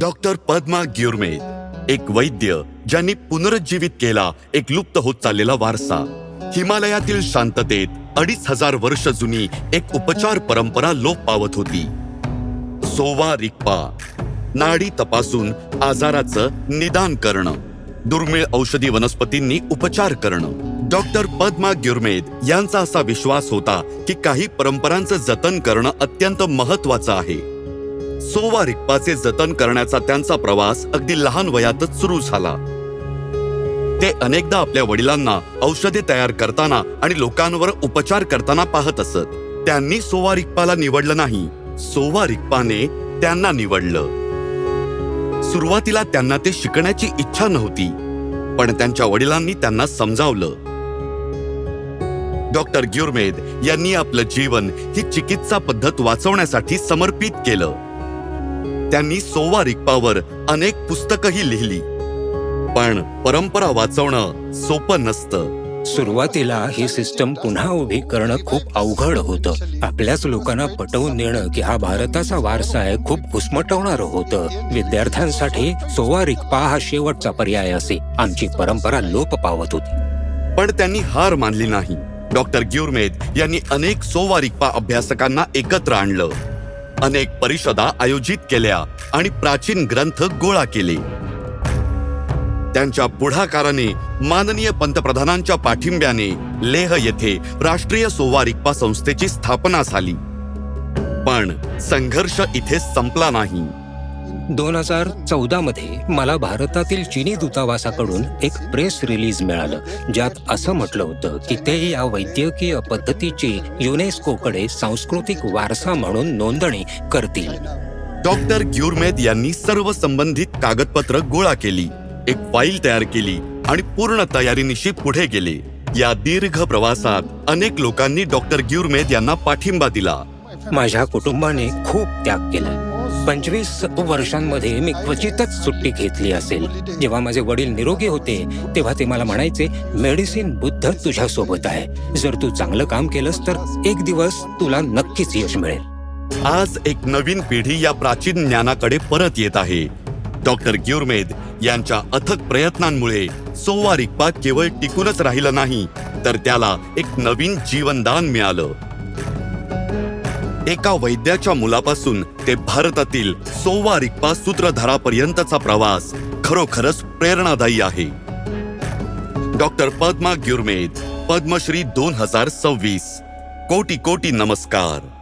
Doctor Padma ग्युरमेद, एक वैद्य ज्यांनी पुनरुज्जीवित केला एक लुप्त होत चाललेला वारसा. हिमालयातील शांततेत 2500 वर्ष जुनी एक उपचार परंपरा लोप पावत होती. सोवा रिग्पा, नाडी तपासून आजाराचं निदान करणं, दुर्मिळ औषधी वनस्पतींनी उपचार करणं. डॉक्टर पद्मा ग्युरमेद यांचा असा विश्वास होता की काही परंपरांचं जतन करणं अत्यंत महत्वाचं आहे. सोवा रिग्पाचे जतन करण्याचा त्यांचा प्रवास अगदी लहान वयातच सुरू झाला. ते अनेकदा आपल्या वडिलांना औषधे तयार करताना आणि लोकांवर उपचार करताना पाहत असत. त्यांनी सोवा रिग्पाला निवडलं नाही, सोवा रिग्पाने त्यांना निवडलं. सुरुवातीला त्यांना ते शिकण्याची इच्छा नव्हती, पण त्यांच्या वडिलांनी त्यांना समजावलं. डॉक्टर ग्युरमेद यांनी आपलं जीवन ही चिकित्सा पद्धत वाचवण्यासाठी समर्पित केलं. त्यांनी सोवा रिग्पावर अनेक पुस्तकंही लिहिली, पण परंपरा वाचवणं सोपं नसतं. सुरुवातीला ही सिस्टम पुन्हा उभी करणं खूप अवघड होतं. आपल्याच लोकांना पटवून देणं की हा भारताचा वारसा आहे खूप घुसमटवणारं होतं. विद्यार्थ्यांसाठी सोवा रिग्पा हा शेवटचा पर्याय असे. आमची परंपरा लोप पावत होती. पण त्यांनी हार मानली नाही. डॉक्टर ग्युरमेद यांनी अनेक सोवा रिग्पा अभ्यासकांना एकत्र आणलं, अनेक परिषदा आयोजित केल्या आणि प्राचीन ग्रंथ गोळा केले. त्यांच्या पुढाकाराने माननीय पंतप्रधानांच्या पाठिंब्याने लेह येथे राष्ट्रीय सोवा रिग्पा संस्थेची स्थापना झाली. पण संघर्ष इथे संपला नाही. 2014 मध्ये मला भारतातील चीनी दूतावासाकडून एक प्रेस रिलीज मिळालं, ज्यात असं म्हटलं होतं की ते या वैद्यकीय पद्धतीची युनेस्कोकडे सांस्कृतिक वारसा म्हणून नोंदणी करतील. डॉक्टर ग्युरमेद यांनी सर्व संबंधित कागदपत्र गोळा केली, एक फाईल तयार केली आणि पूर्ण तयारीनिशी पुढे गेले. या दीर्घ प्रवासात अनेक लोकांनी डॉक्टर ग्युरमेद यांना पाठिंबा दिला. माझ्या कुटुंबाने खूप त्याग केला. 25 वर्षांमध्ये मी क्वचितच सुट्टी घेतली असेल. जेव्हा माझे वडील निरोगी होते तेव्हा ते मला म्हणायचे, मेडिसिन बुद्ध तुझ्या सोबत आहे. जर तू चांगलं काम केलंस तर एक दिवस तुला नक्कीच यश मिळेल. आज एक नवीन पिढी या प्राचीन ज्ञानाकडे परत येत आहे. डॉक्टर ग्युरमेद यांच्या अथक प्रयत्नांमुळे सोवा रिग्पा केवळ टिकूनच राहिलं नाही, तर त्याला एक नवीन जीवनदान मिळालं. एका वैद्याच्या मुलापासून ते भारतातील सोवा रिग्पा सूत्रधारापर्यंतचा प्रवास खरोखरच प्रेरणादायी आहे. डॉक्टर पद्मा ग्युरमेद, पद्मश्री 2026. कोटी कोटी नमस्कार.